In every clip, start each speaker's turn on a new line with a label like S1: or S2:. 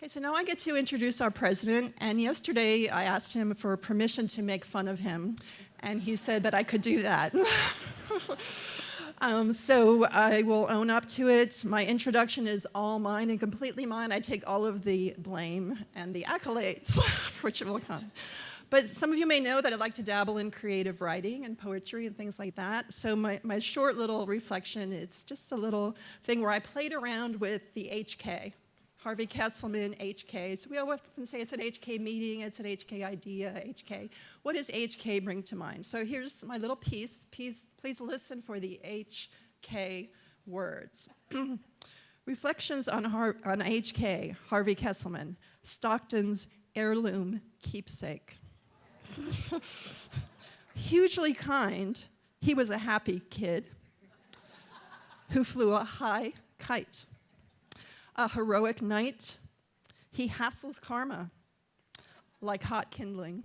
S1: Okay, so now I get to introduce our president, and yesterday I asked him for permission to make fun of him, and he said that I could do that. So I will own up to it. My introduction is all mine and completely mine. I take all of the blame and the accolades, which will come. But some of you may know that I like to dabble in creative writing and poetry and things like that. So my short little reflection is just a little thing where I played around with the HK. Harvey Kesselman, HK. So we often say it's an HK meeting, it's an HK idea, HK. What does HK bring to mind? So here's my little piece. Please listen for the HK words. Reflections on HK, Harvey Kesselman, Stockton's heirloom keepsake. Hugely kind, he was a happy kid who flew a high kite. A heroic knight, he hassles karma like hot kindling.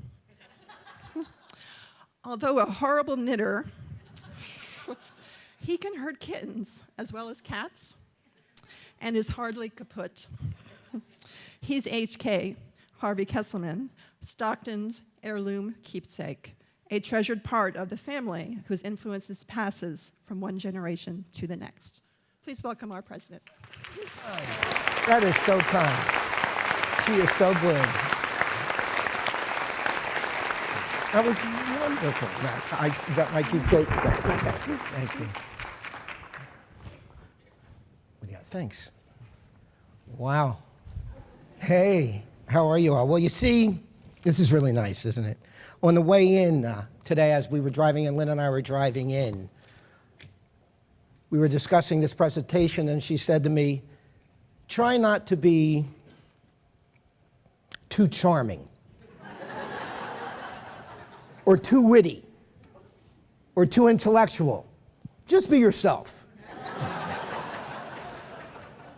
S1: Although a horrible knitter, he can herd kittens as well as cats and is hardly kaput. He's HK, Harvey Kesselman, Stockton's heirloom keepsake, a treasured part of the family whose influences passes from one generation to the next. Please welcome our president.
S2: That is so kind. She is so good. That was wonderful. I got my keepsake. Thank you. What do you got? Thanks. Wow. Hey, how are you all? Well, you see, this is really nice, isn't it? On the way in today, as we were driving in, Lynn and I were driving in, we were discussing this presentation, and she said to me, try not to be too charming, or too witty, or too intellectual. Just be yourself.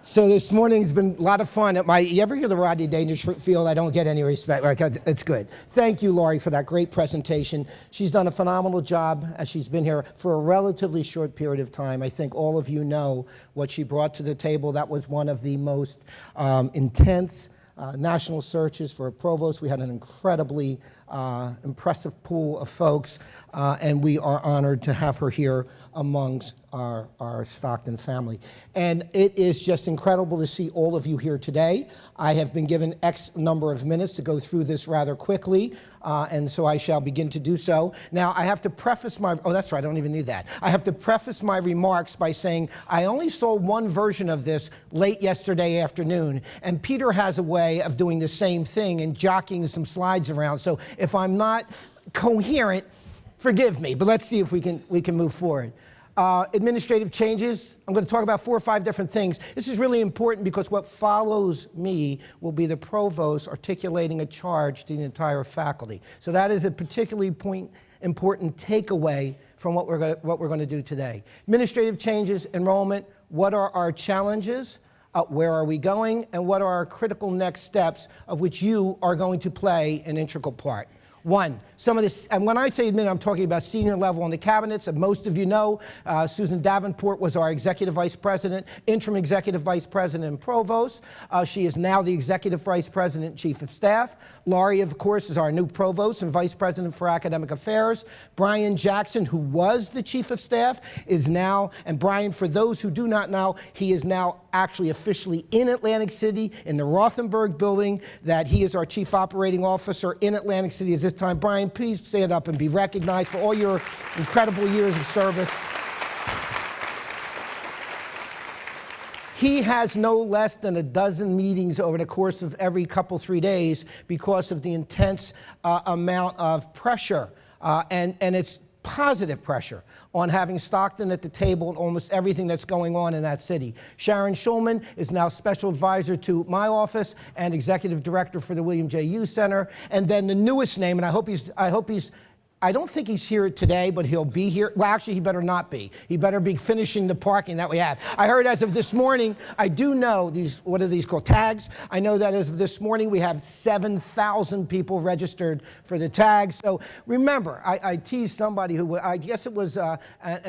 S2: So this morning's been a lot of fun. You ever hear the Rodney Dangerfield? I don't get any respect. It's good. Thank you, Laurie, for that great presentation. She's done a phenomenal job as she's been here for a relatively short period of time. I think all of you know what she brought to the table. That was one of the most intense national searches for a provost. We had an incredibly impressive pool of folks, and we are honored to have her here amongst our Stockton family. And it is just incredible to see all of you here today. I have been given X number of minutes to go through this rather quickly, and so I shall begin to do so. Now, I have to preface oh, that's right, I don't even need that. I have to preface my remarks by saying I only saw one version of this late yesterday afternoon, and Peter has a way of doing the same thing and jockeying some slides around. So if I'm not coherent, forgive me, but let's see if we can move forward. Administrative changes. I'm going to talk about 4 or 5 different things. This is really important because what follows me will be the provost articulating a charge to the entire faculty. So that is a particularly important takeaway from what we're going to do today. Administrative changes, enrollment. What are our challenges? Where are we going? And what are our critical next steps, of which you are going to play an integral part? One, some of this, and when I say admin, I'm talking about senior level on the cabinets. And most of you know, Susan Davenport was our executive vice president, interim executive vice president and provost. She is now the executive vice president and chief of staff. Laurie, of course, is our new provost and vice president for academic affairs. Brian Jackson, who was the chief of staff, is now, and Brian, for those who do not know, he is now actually officially in Atlantic City in the Rothenberg building, that he is our chief operating officer in Atlantic City at this time. Brian, please stand up and be recognized for all your incredible years of service. He has no less than a dozen meetings over the course of every couple, 3 days because of the intense amount of pressure, and it's positive pressure on having Stockton at the table and almost everything that's going on in that city. Sharon Schulman is now special advisor to my office and executive director for the William J. Hughes Center. And then the newest name, and I hope he's I don't think he's here today, but he'll be here. Well, actually, he better not be. He better be finishing the parking that we have. I heard as of this morning, I do know these, what are these called, tags? I know that as of this morning, we have 7,000 people registered for the tags. So remember, I teased somebody who, I guess it was an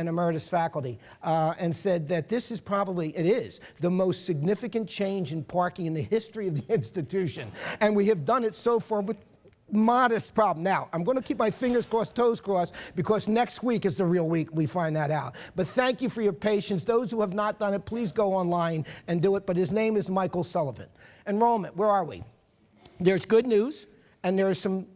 S2: emeritus faculty, and said that this is probably, it is, the most significant change in parking in the history of the institution. And we have done it so far with modest problem. Now, I'm going to keep my fingers crossed, toes crossed, because next week is the real week we find that out. But thank you for your patience. Those who have not done it, please go online and do it. But his name is Michael Sullivan. Enrollment, where are we? There's good news, and there's some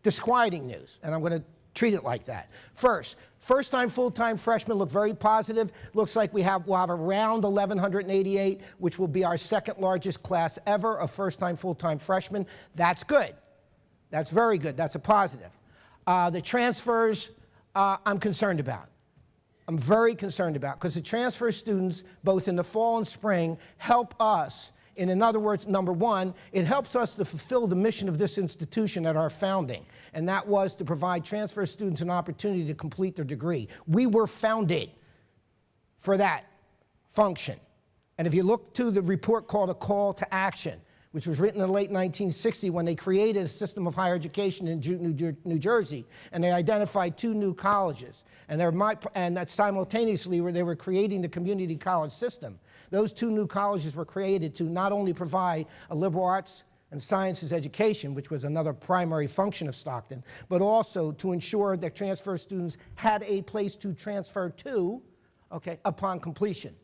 S2: disquieting news, and I'm going to treat it like that. First-time, full-time freshmen look very positive. Looks like we'll have around 1,188, which will be our second largest class ever of first-time, full-time freshmen. That's good. That's very good. That's a positive. The transfers, I'm concerned about. I'm very concerned about, because the transfer students, both in the fall and spring, help us. In other words, number one, it helps us to fulfill the mission of this institution at our founding, and that was to provide transfer students an opportunity to complete their degree. We were founded for that function. And if you look to the report called A Call to Action, which was written in the late 1960s when they created a system of higher education in New Jersey, and they identified 2 new colleges, and that simultaneously they were creating the community college system. Those 2 new colleges were created to not only provide a liberal arts and sciences education, which was another primary function of Stockton, but also to ensure that transfer students had a place to transfer to, upon completion.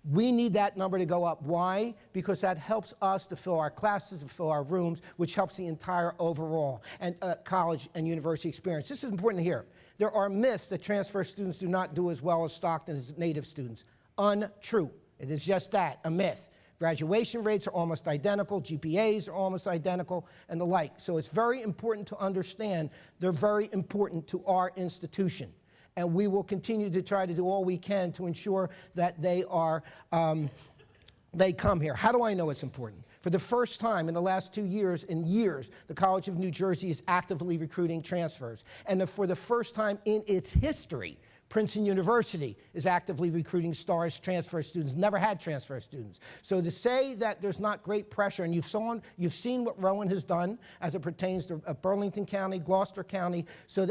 S2: We need that number to go up. Why? Because that helps us to fill our classes, to fill our rooms, which helps the entire overall and college and university experience. This is important to hear. There are myths that transfer students do not do as well as Stockton as native students. Untrue. It is just that, a myth. Graduation rates are almost identical, GPAs are almost identical, and the like. So it's very important to understand they're very important to our institution. And we will continue to try to do all we can to ensure that they come here. How do I know it's important? For the first time in the last 2 years, the College of New Jersey is actively recruiting transfers. And for the first time in its history, Princeton University is actively recruiting STARS transfer students, never had transfer students. So to say that there's not great pressure, and you've seen what Rowan has done as it pertains to Burlington County, Gloucester County,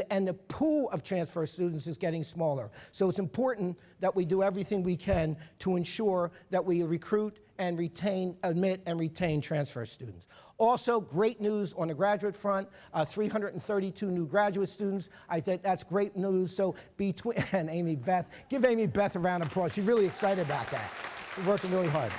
S2: and the pool of transfer students is getting smaller. So it's important that we do everything we can to ensure that we recruit and admit and retain transfer students. Also, great news on the graduate front, 332 new graduate students. I think that's great news. So and Amy Beth, give Amy Beth a round of applause. She's really excited about that. We're working really hard.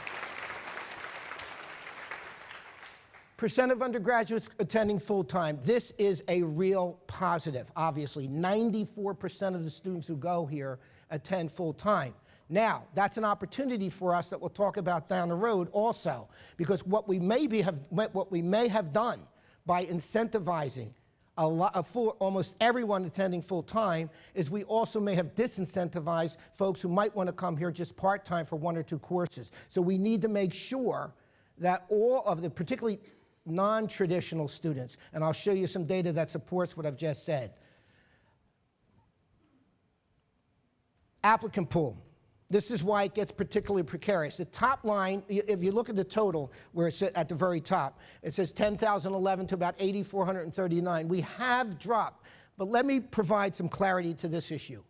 S2: Percent of undergraduates attending full-time. This is a real positive, obviously. 94% of the students who go here attend full-time. Now, that's an opportunity for us that we'll talk about down the road also, because what we may have done by incentivizing almost everyone attending full-time is we also may have disincentivized folks who might want to come here just part-time for 1 or 2 courses. So we need to make sure that all of the particularly non-traditional students, and I'll show you some data that supports what I've just said. Applicant pool. This is why it gets particularly precarious. The top line, if you look at the total, where it's at the very top, it says 10,011 to about 8,439. We have dropped, but let me provide some clarity to this issue.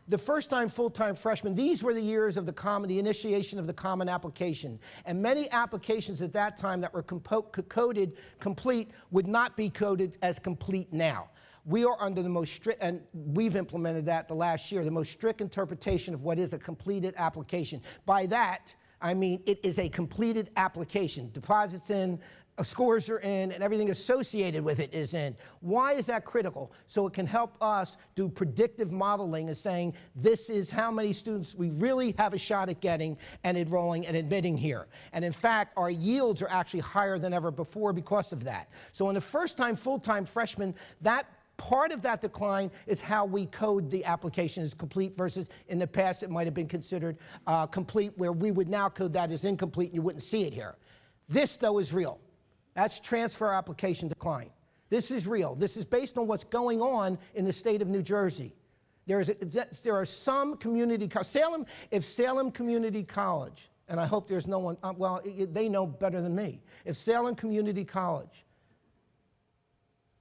S2: The first-time full-time freshmen, these were the years of the initiation of the Common Application. And many applications at that time that were coded complete would not be coded as complete now. We are under the most strict, and we've implemented that the last year, the most strict interpretation of what is a completed application. By that, I mean it is a completed application. Deposits in, scores are in, and everything associated with it is in. Why is that critical? So it can help us do predictive modeling of saying this is how many students we really have a shot at getting and enrolling and admitting here. And in fact, our yields are actually higher than ever before because of that. So in the first-time full-time freshman, that part of that decline is how we code the application as complete versus in the past it might have been considered complete, where we would now code that as incomplete and you wouldn't see it here. This, though, is real. That's transfer application decline. This is real. This is based on what's going on in the state of New Jersey. There are some community, if Salem Community College, and I hope there's no one, well, they know better than me. If Salem Community College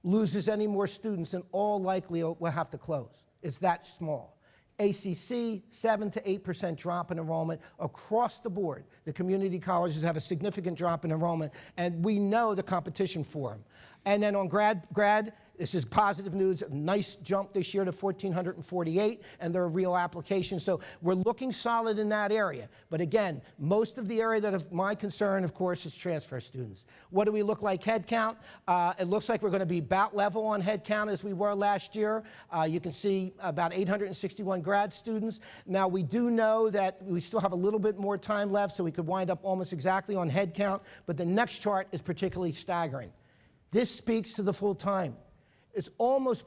S2: loses any more students, in all likelihood will have to close. It's that small. ACC, 7 to 8% drop in enrollment across the board. The community colleges have a significant drop in enrollment, and we know the competition for them. And then on grad, this is positive news, a nice jump this year to 1,448, and they're real applications. So we're looking solid in that area. But again, most of the area that of my concern, of course, is transfer students. What do we look like head count? It looks like we're going to be about level on head count as we were last year. You can see about 861 grad students. Now, we do know that we still have a little bit more time left, so we could wind up almost exactly on head count. But the next chart is particularly staggering. This speaks to the full time. It's almost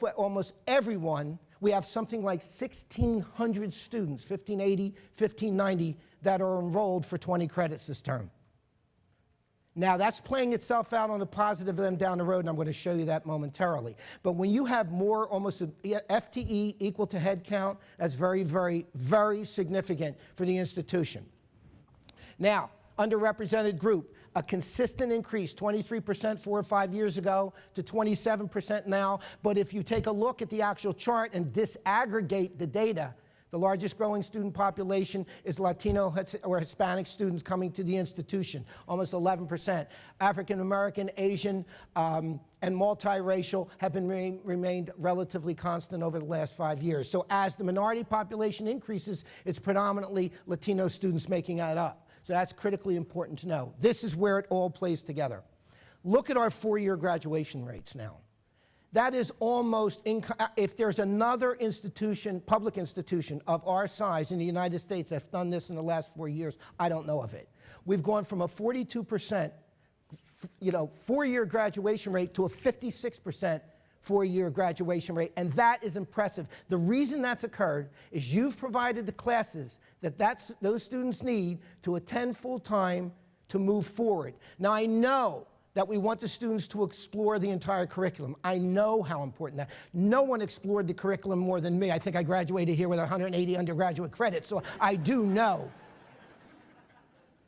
S2: everyone. We have something like 1,600 students, 1,580, 1,590, that are enrolled for 20 credits this term. Now, that's playing itself out on the positive end down the road, and I'm going to show you that momentarily. But when you have more, almost a FTE equal to head count, that's very, very, very significant for the institution. Now, underrepresented group, a consistent increase, 23% 4 or 5 years ago to 27% now. But if you take a look at the actual chart and disaggregate the data, the largest growing student population is Latino or Hispanic students coming to the institution, almost 11%. African American, Asian, and multiracial have remained relatively constant over the last 5 years. So as the minority population increases, it's predominantly Latino students making that up. So that's critically important to know. This is where it all plays together. Look at our 4-year graduation rates now. That is almost, if there's another institution, public institution of our size in the United States that's done this in the last 4 years, I don't know of it. We've gone from a 42%, 4-year graduation rate to a 56% 4-year graduation rate, and that is impressive. The reason that's occurred is you've provided the classes that those students need to attend full-time to move forward. Now, I know that we want the students to explore the entire curriculum. I know how important that. No one explored the curriculum more than me. I think I graduated here with 180 undergraduate credits, so I do know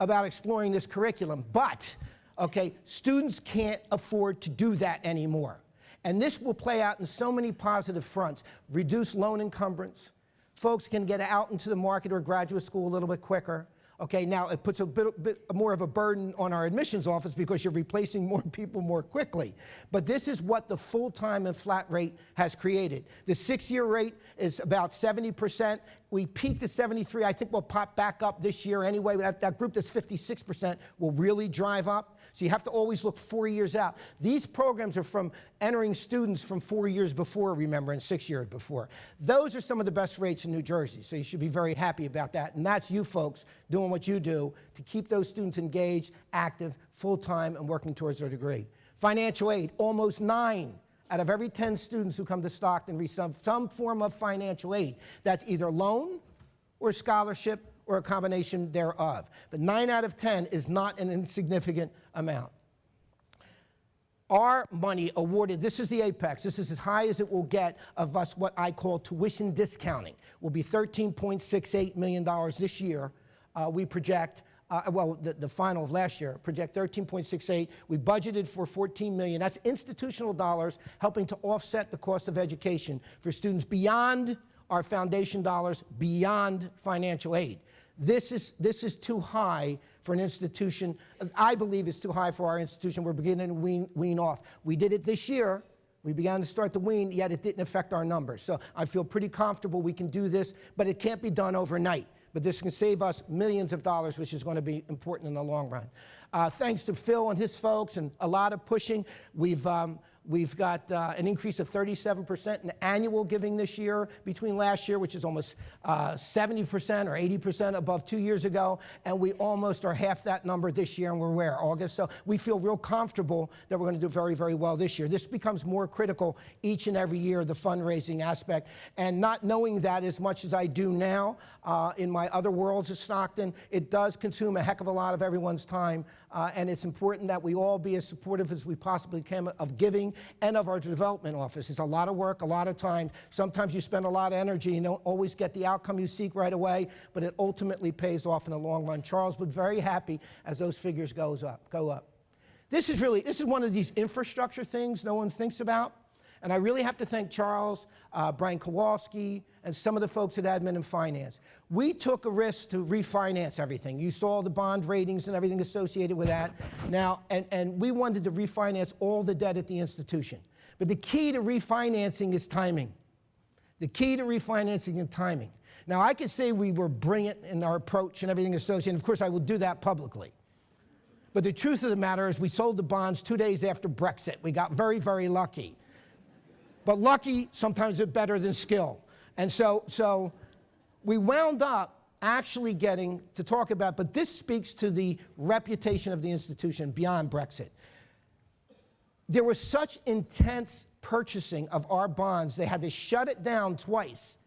S2: about exploring this curriculum. But, okay, students can't afford to do that anymore. And this will play out in so many positive fronts. Reduce loan encumbrance. Folks can get out into the market or graduate school a little bit quicker. Okay, now it puts a bit more of a burden on our admissions office because you're replacing more people more quickly. But this is what the full-time and flat rate has created. The 6-year rate is about 70%. We peaked at 73. I think we'll pop back up this year anyway. That group that's 56% will really drive up. So you have to always look 4 years out. These programs are from entering students from 4 years before, remember, and 6 years before. Those are some of the best rates in New Jersey, so you should be very happy about that. And that's you folks doing what you do to keep those students engaged, active, full-time, and working towards their degree. Financial aid, almost 9 out of every 10 students who come to Stockton receive some form of financial aid. That's either loan or scholarship or a combination thereof. But 9 out of 10 is not an insignificant amount. Our money awarded, this is the apex, this is as high as it will get of us, what I call tuition discounting, will be $13.68 million this year. We project, the final of last year, project 13.68. We budgeted for 14 million. That's institutional dollars helping to offset the cost of education for students beyond our foundation dollars, beyond financial aid. This is too high for an institution. I believe it's too high for our institution. We're beginning to wean off. We did it this year. We began to start to wean, yet it didn't affect our numbers. So I feel pretty comfortable we can do this, but it can't be done overnight. But this can save us millions of dollars, which is going to be important in the long run. Thanks to Phil and his folks and a lot of pushing, we've got an increase of 37% in annual giving this year between last year, which is almost 70% or 80% above 2 years ago, and we almost are half that number this year, and we're where, August? So we feel real comfortable that we're going to do very, very well this year. This becomes more critical each and every year, the fundraising aspect, and not knowing that as much as I do now in my other worlds at Stockton, it does consume a heck of a lot of everyone's time, and it's important that we all be as supportive as we possibly can of giving, and of our development office. It's a lot of work, a lot of time. Sometimes you spend a lot of energy and don't always get the outcome you seek right away, but it ultimately pays off in the long run. Charles was very happy as those figures go up. This is one of these infrastructure things no one thinks about. And I really have to thank Charles, Brian Kowalski, and some of the folks at Admin and Finance. We took a risk to refinance everything. You saw the bond ratings and everything associated with that. Now, and we wanted to refinance all the debt at the institution. But the key to refinancing is timing. The key to refinancing is timing. Now, I could say we were brilliant in our approach and everything associated. Of course, I will do that publicly. But the truth of the matter is we sold the bonds 2 days after Brexit. We got very, very lucky. But lucky sometimes is better than skill. And so we wound up actually getting to talk about, but this speaks to the reputation of the institution beyond Brexit. There was such intense purchasing of our bonds, they had to shut it down twice.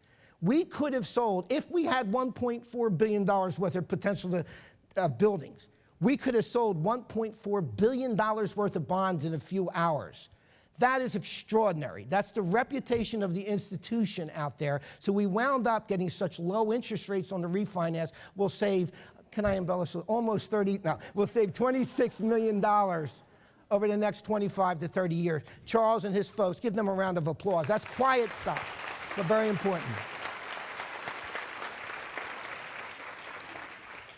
S2: We could have sold, if we had $1.4 billion worth of potential buildings, we could have sold $1.4 billion worth of bonds in a few hours. That is extraordinary. That's the reputation of the institution out there. So we wound up getting such low interest rates on the refinance. We'll save, can I embellish, almost 30, no, we'll save $26 million over the next 25 to 30 years. Charles and his folks, give them a round of applause. That's quiet stuff, but very important.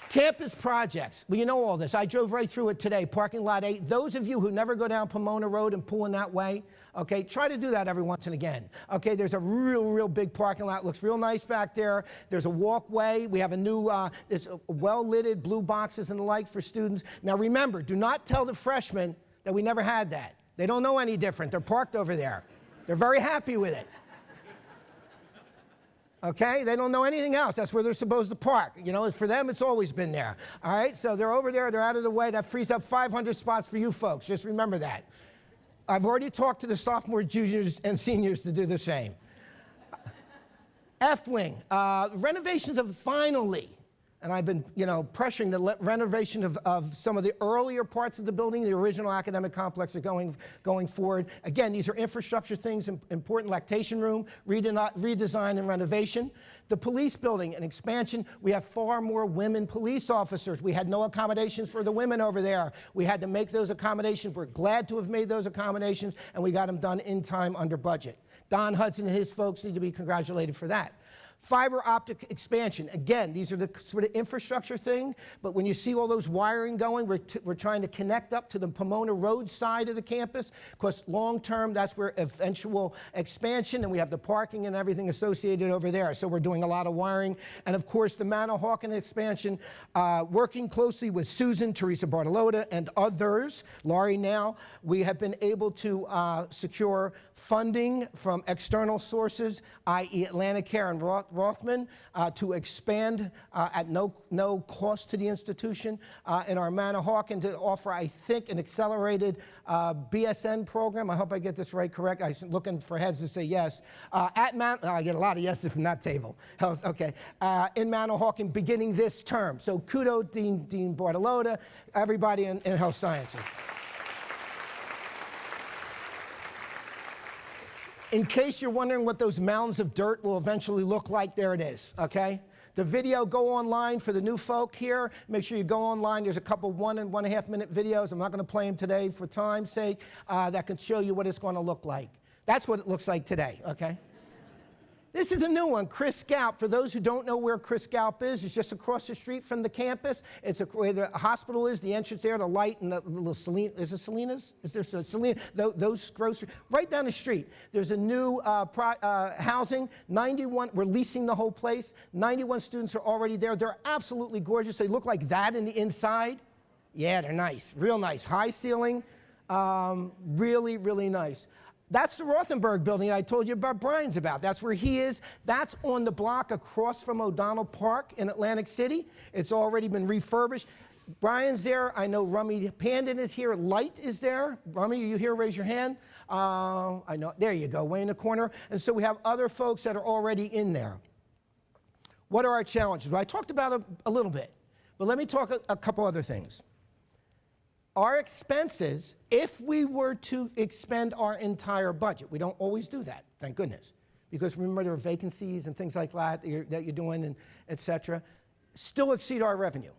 S2: Campus projects. Well, you know all this. I drove right through it today, parking lot 8. Those of you who never go down Pomona Road and pull in that way, okay, try to do that every once and again. Okay, there's a real big parking lot. Looks real nice back there. There's a walkway. We have a new, it's well-lighted, blue boxes and the like for students. Now remember, do not tell the freshmen that we never had that. They don't know any different. They're parked over there. They're very happy with it. Okay, they don't know anything else. That's where they're supposed to park. You know, for them, it's always been there. All right, so they're over there, they're out of the way. That frees up 500 spots for you folks. Just remember that. I've already talked to the sophomores, juniors, and seniors to do the same. F-Wing, renovations of finally, and I've been, pressuring the renovation of some of the earlier parts of the building, the original academic complex are going forward. Again, these are infrastructure things, important lactation room, redesign and renovation. The police building, an expansion. We have far more women police officers. We had no accommodations for the women over there. We had to make those accommodations. We're glad to have made those accommodations, and we got them done in time under budget. Don Hudson and his folks need to be congratulated for that. Fiber optic expansion. Again, these are the sort of infrastructure thing, but when you see all those wiring going, we're trying to connect up to the Pomona Road side of the campus, because long-term, that's where eventual expansion, and we have the parking and everything associated over there. So we're doing a lot of wiring. And of course, the Manahawkin expansion, working closely with Susan, Teresa Bartolotta, and others, Laurie now, we have been able to secure funding from external sources, i.e. Atlanticare and Rothman, to expand at no cost to the institution in our Manahawkin to offer, I think, an accelerated BSN program. I hope I get this right, correct? I'm looking for heads to say yes. I get a lot of yeses from that table. Okay. In Manahawkin beginning this term. So kudos, Dean Bartolotta, everybody in health sciences. In case you're wondering what those mounds of dirt will eventually look like, there it is, okay? The video, go online for the new folk here. Make sure you go online. There's a couple 1 and 1.5 minute videos. I'm not going to play them today for time's sake. That can show you what it's going to look like. That's what it looks like today, okay? This is a new one, Chris Galp. For those who don't know where Chris Galp is, it's just across the street from the campus. It's where the hospital is, the entrance there, the light, and the little Selena. Is it Selena's? Is there Selena? Those grocery, right down the street. There's a new housing, 91, we're leasing the whole place. 91 students are already there. They're absolutely gorgeous. They look like that in the inside. Yeah, they're nice, real nice. High ceiling, really nice. That's the Rothenberg building I told you about Brian's about. That's where he is. That's on the block across from O'Donnell Park in Atlantic City. It's already been refurbished. Brian's there. I know Rummy Pandon is here. Light is there. Rummy, are you here? Raise your hand. I know. There you go, way in the corner. And so we have other folks that are already in there. What are our challenges? Well, I talked about it a little bit, but let me talk a couple other things. Our expenses, if we were to expend our entire budget, we don't always do that, thank goodness, because remember there are vacancies and things like that that you're doing, and et cetera, still exceed our revenue.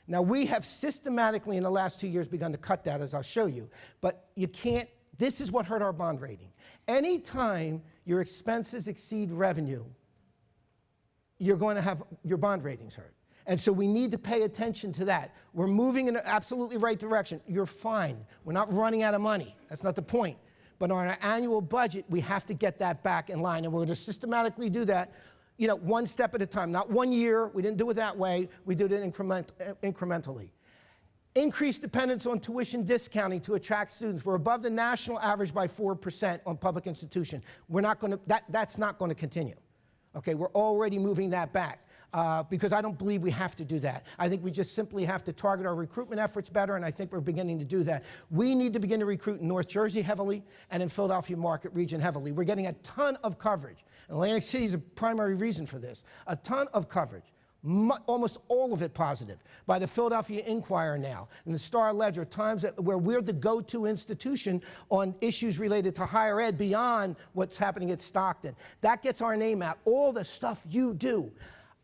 S2: Now, we have systematically in the last 2 years begun to cut that, as I'll show you, but you can't, this is what hurt our bond rating. Anytime your expenses exceed revenue, you're going to have your bond ratings hurt. And so we need to pay attention to that. We're moving in the absolutely right direction. You're fine. We're not running out of money. That's not the point. But on our annual budget, we have to get that back in line. And we're going to systematically do that, one step at a time. Not 1 year. We didn't do it that way. We did it incrementally. Increased dependence on tuition discounting to attract students. We're above the national average by 4% on public institutions. We're not going to, that's not going to continue. Okay, we're already moving that back. Because I don't believe we have to do that. I think we just simply have to target our recruitment efforts better, and I think we're beginning to do that. We need to begin to recruit in North Jersey heavily and in Philadelphia market region heavily. We're getting a ton of coverage. Atlantic City is a primary reason for this. A ton of coverage. Almost all of it positive, by the Philadelphia Inquirer now, and the Star Ledger, times where we're the go-to institution on issues related to higher ed beyond what's happening at Stockton. That gets our name out. All the stuff you do.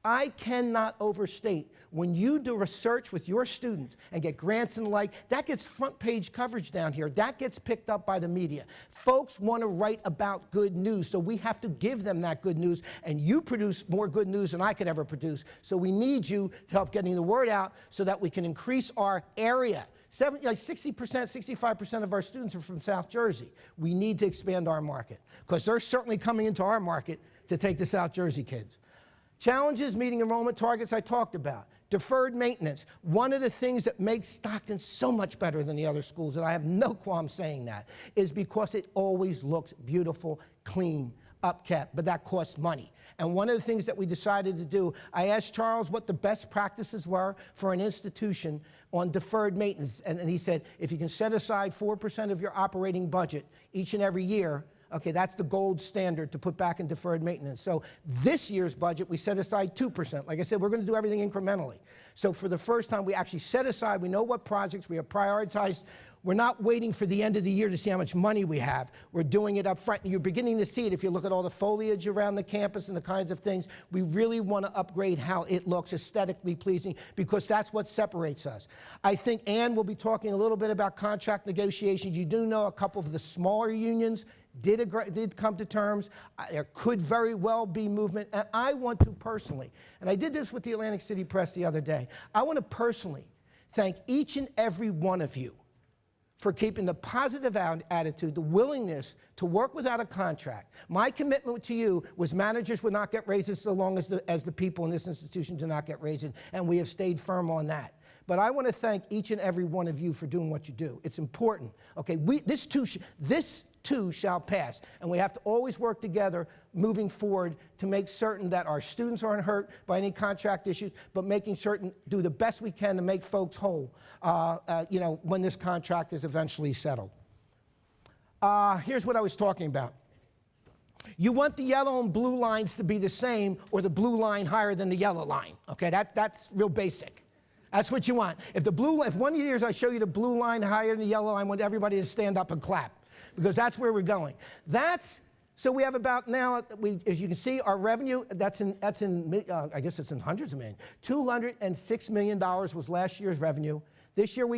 S2: I cannot overstate, when you do research with your students and get grants and the like, that gets front page coverage down here. That gets picked up by the media. Folks want to write about good news, so we have to give them that good news, and you produce more good news than I could ever produce. So we need you to help getting the word out so that we can increase our area. 60%, 65% of our students are from South Jersey. We need to expand our market, because they're certainly coming into our market to take the South Jersey kids. Challenges meeting enrollment targets I talked about. Deferred maintenance. One of the things that makes Stockton so much better than the other schools, and I have no qualm saying that, is because it always looks beautiful, clean, upkept, but that costs money. And one of the things that we decided to do, I asked Charles what the best practices were for an institution on deferred maintenance, and he said, if you can set aside 4% of your operating budget each and every year, okay, that's the gold standard to put back in deferred maintenance. So this year's budget, we set aside 2%. Like I said, we're going to do everything incrementally. So for the first time, we actually set aside, we know what projects, we have prioritized. We're not waiting for the end of the year to see how much money we have. We're doing it up front. And you're beginning to see it if you look at all the foliage around the campus and the kinds of things. We really want to upgrade how it looks aesthetically pleasing, because that's what separates us. I think Ann will be talking a little bit about contract negotiations. You do know a couple of the smaller unions did come to terms. There could very well be movement. And I want to personally, and I did this with the Atlantic City Press the other day, I want to personally thank each and every one of you for keeping the positive attitude, the willingness to work without a contract. My commitment to you was managers would not get raises so long as the people in this institution do not get raises, and we have stayed firm on that. But I want to thank each and every one of you for doing what you do. It's important. Okay, this too shall pass, and we have to always work together moving forward to make certain that our students aren't hurt by any contract issues, but making certain do the best we can to make folks whole, when this contract is eventually settled. Here's what I was talking about. You want the yellow and blue lines to be the same, or the blue line higher than the yellow line. Okay, that's real basic. That's what you want. If one of the years I show you the blue line higher than the yellow line, I want everybody to stand up and clap, because that's where we're going. So we have about now, as you can see, our revenue, I guess it's in hundreds of millions. $206 million was last year's revenue. This year,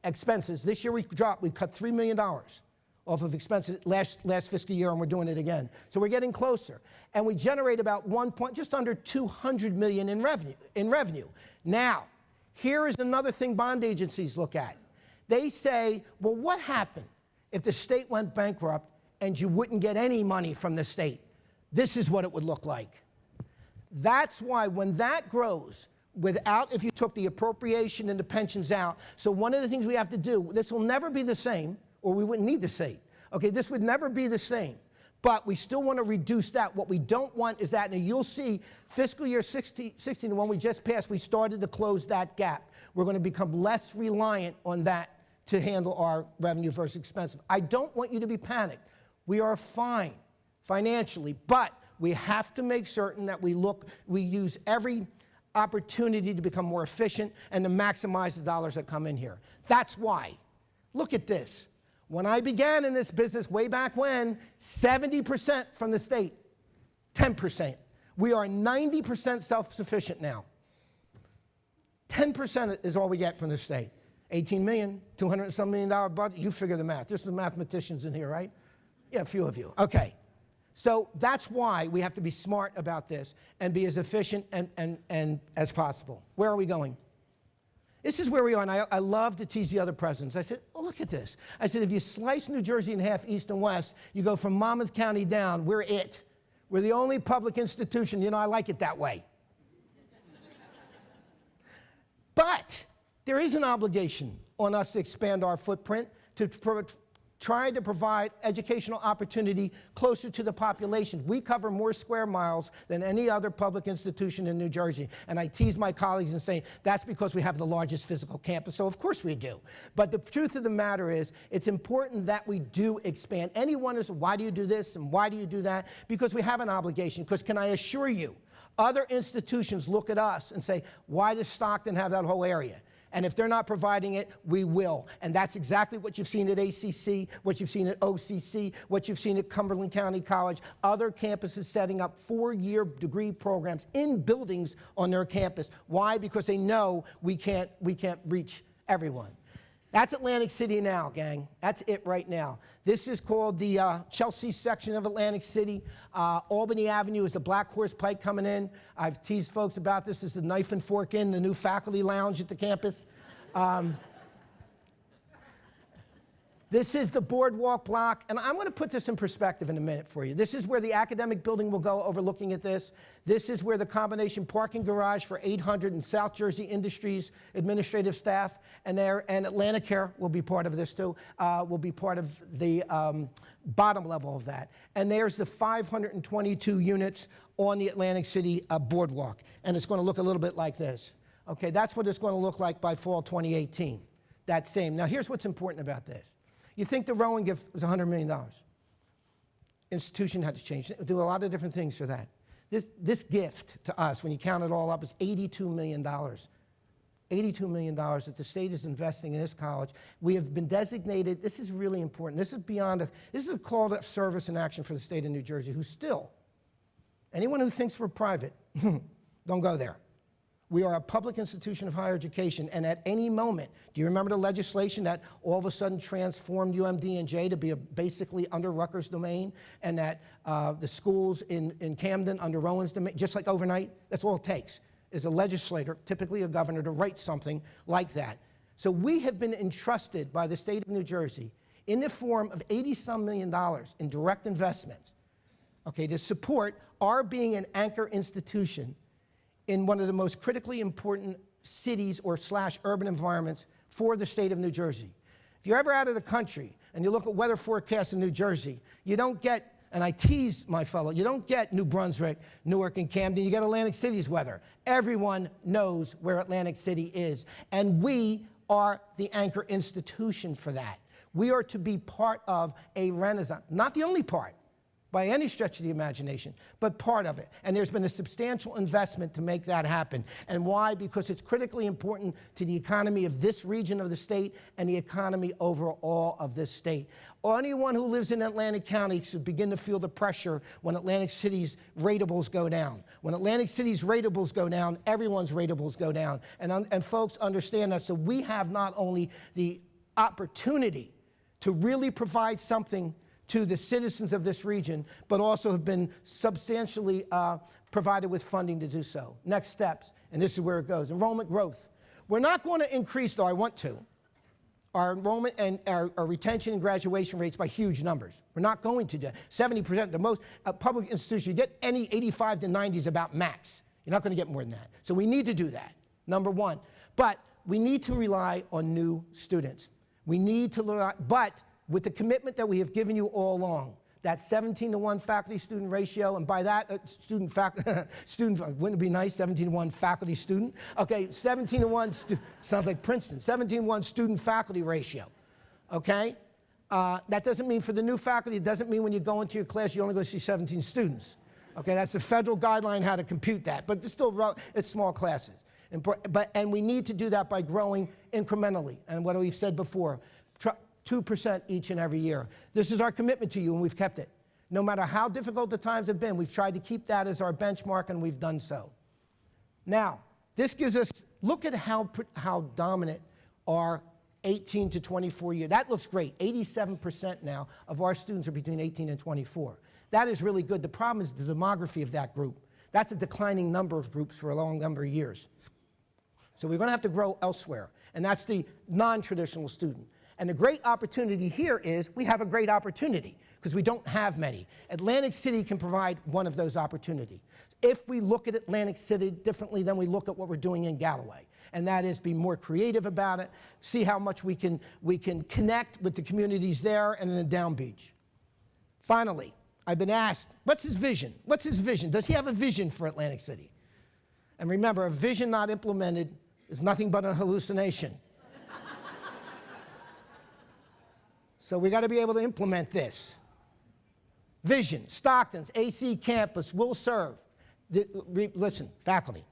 S2: expenses. This year we cut $3 million off of expenses last fiscal year, and we're doing it again. So we're getting closer. And we generate about just under $200 million in revenue. Now, here is another thing bond agencies look at. They say, well, what happened if the state went bankrupt and you wouldn't get any money from the state? This is what it would look like. That's why when that grows, if you took the appropriation and the pensions out, so one of the things we have to do, this will never be the same, or we wouldn't need the state. Okay, this would never be the same. But we still want to reduce that. What we don't want is that, and you'll see fiscal year 16, the one we just passed, we started to close that gap. We're going to become less reliant on that to handle our revenue versus expenses. I don't want you to be panicked. We are fine financially, but we have to make certain that we use every opportunity to become more efficient and to maximize the dollars that come in here. That's why. Look at this. When I began in this business way back when, 70% from the state, 10%. We are 90% self-sufficient now. 10% is all we get from the state. 18 million, $200 and some million budget, you figure the math. There's some mathematicians in here, right? Yeah, a few of you. Okay. So that's why we have to be smart about this and be as efficient and as possible. Where are we going? This is where we are, and I love to tease the other presidents. I said, oh, look at this. I said, if you slice New Jersey in half, east and west, you go from Monmouth County down, we're it. We're the only public institution. You know, I like it that way. But there is an obligation on us to expand our footprint, to try to provide educational opportunity closer to the population. We cover more square miles than any other public institution in New Jersey. And I tease my colleagues and say, that's because we have the largest physical campus. So of course we do. But the truth of the matter is, it's important that we do expand. Anyone is, why do you do this and why do you do that? Because we have an obligation. Because can I assure you, other institutions look at us and say, why does Stockton have that whole area? And if they're not providing it, we will. And that's exactly what you've seen at ACC, what you've seen at OCC, what you've seen at Cumberland County College. Other campuses setting up 4-year degree programs in buildings on their campus. Why? Because they know we can't reach everyone. That's Atlantic City now, gang. That's it right now. This is called the Chelsea section of Atlantic City. Albany Avenue is the Black Horse Pike coming in. I've teased folks about this. This is the Knife and Fork Inn, the new faculty lounge at the campus. This is the boardwalk block, and I'm going to put this in perspective in a minute for you. This is where the academic building will go overlooking at this. This is where the combination parking garage for 800 and South Jersey Industries administrative staff and Atlanticare will be part of this too, will be part of the bottom level of that. And there's the 522 units on the Atlantic City boardwalk, and it's going to look a little bit like this. Okay, that's what it's going to look like by fall 2018. That same. Now here's what's important about this. You think the Rowan gift was $100 million. Institution had to change it, do a lot of different things for that. This gift to us, when you count it all up, is $82 million. $82 million that the state is investing in this college. We have been designated, this is really important, this is beyond, this is a call to service and action for the state of New Jersey, who still, anyone who thinks we're private, don't go there. We are a public institution of higher education, and at any moment, do you remember the legislation that all of a sudden transformed UMD&J to be basically under Rutgers domain, and that the schools in Camden under Rowan's domain, just like overnight? That's all it takes, is a legislator, typically a governor, to write something like that. So we have been entrusted by the state of New Jersey in the form of $80-some million in direct investments, okay, to support our being an anchor institution in one of the most critically important cities or / urban environments for the state of New Jersey. If you're ever out of the country and you look at weather forecasts in New Jersey, you don't get, and I tease my fellow, you don't get New Brunswick, Newark, and Camden, you get Atlantic City's weather. Everyone knows where Atlantic City is, and we are the anchor institution for that. We are to be part of a renaissance, not the only part, by any stretch of the imagination, but part of it. And there's been a substantial investment to make that happen. And why? Because it's critically important to the economy of this region of the state and the economy overall of this state. Anyone who lives in Atlantic County should begin to feel the pressure when Atlantic City's ratables go down. When Atlantic City's ratables go down, everyone's ratables go down. And folks understand that. So we have not only the opportunity to really provide something to the citizens of this region, but also have been substantially provided with funding to do so. Next steps, and this is where it goes. Enrollment growth. We're not going to increase, though I want to, our enrollment and our retention and graduation rates by huge numbers. We're not going to do 70%. The most public institution, you get any 85 to 90 is about max. You're not going to get more than that. So we need to do that, number one. But we need to rely on new students. We need to rely, but with the commitment that we have given you all along, that 17-to-1 faculty-student ratio, and by that, wouldn't it be nice, 17-to-1 faculty-student? Okay, 17-to-1, sounds like Princeton, 17-to-1 student-faculty ratio, okay? That doesn't mean for the new faculty, it doesn't mean when you go into your class, you only go see 17 students, Okay, that's the federal guideline how to compute that, but it's still it's small classes. And we need to do that by growing incrementally. And what we've said before, 2% each and every year. This is our commitment to you, and we've kept it. No matter how difficult the times have been, we've tried to keep that as our benchmark, and we've done so. Now, this gives us, look at how dominant our 18 to 24 year. That looks great. 87% now of our students are between 18 and 24. That is really good. The problem is the demography of that group. That's a declining number of groups for a long number of years. So we're going to have to grow elsewhere, and that's the non-traditional student. And the great opportunity here is we have a great opportunity because we don't have many. Atlantic City can provide one of those opportunities. If we look at Atlantic City differently than we look at what we're doing in Galloway, and that is be more creative about it, see how much we can connect with the communities there and in the Down Beach. Finally, I've been asked, what's his vision? What's his vision? Does he have a vision for Atlantic City? And remember, a vision not implemented is nothing but a hallucination. So we got to be able to implement this. Vision, Stockton's AC campus will serve. Listen, faculty,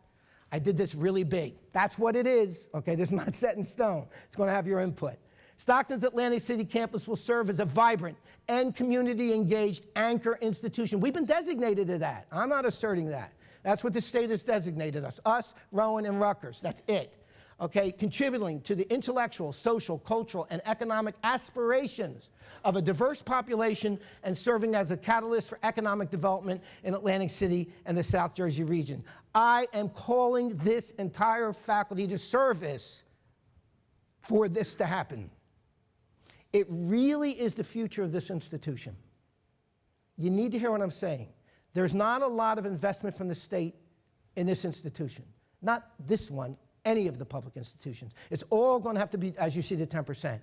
S2: I did this really big. That's what it is, okay? This is not set in stone. It's going to have your input. Stockton's Atlantic City campus will serve as a vibrant and community-engaged anchor institution. We've been designated to that. I'm not asserting that. That's what the state has designated us, Rowan, and Rutgers. That's it. Okay, contributing to the intellectual, social, cultural, and economic aspirations of a diverse population and serving as a catalyst for economic development in Atlantic City and the South Jersey region. I am calling this entire faculty to service for this to happen. It really is the future of this institution. You need to hear what I'm saying. There's not a lot of investment from the state in this institution. Not this one, any of the public institutions. It's all going to have to be, as you see, the 10%.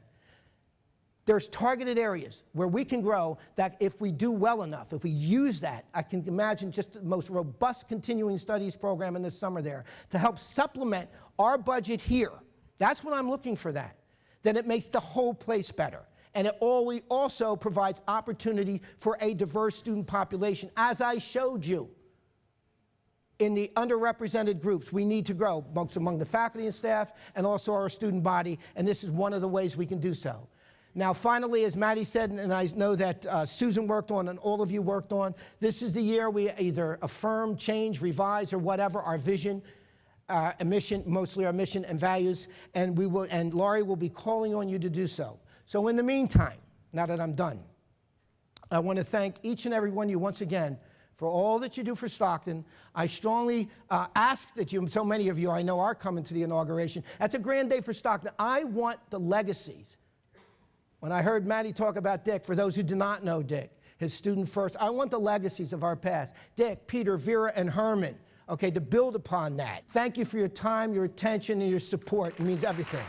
S2: There's targeted areas where we can grow that if we do well enough, if we use that, I can imagine just the most robust continuing studies program in the summer there to help supplement our budget here. That's what I'm looking for that. Then it makes the whole place better. And it also provides opportunity for a diverse student population. As I showed you, in the underrepresented groups, we need to grow among the faculty and staff and also our student body, and this is one of the ways we can do so. Now, finally, as Maddie said, and I know that Susan worked on and all of you worked on, this is the year we either affirm, change, revise, or whatever our vision, a mission, mostly our mission and values, and Laurie will be calling on you to do so. So in the meantime, now that I'm done, I want to thank each and every one of you once again for all that you do for Stockton. I strongly ask that you, so many of you I know are coming to the inauguration. That's a grand day for Stockton. I want the legacies. When I heard Maddie talk about Dick, for those who do not know Dick, his student first, I want the legacies of our past. Dick, Peter, Vera, and Herman, okay, to build upon that. Thank you for your time, your attention, and your support. It means everything.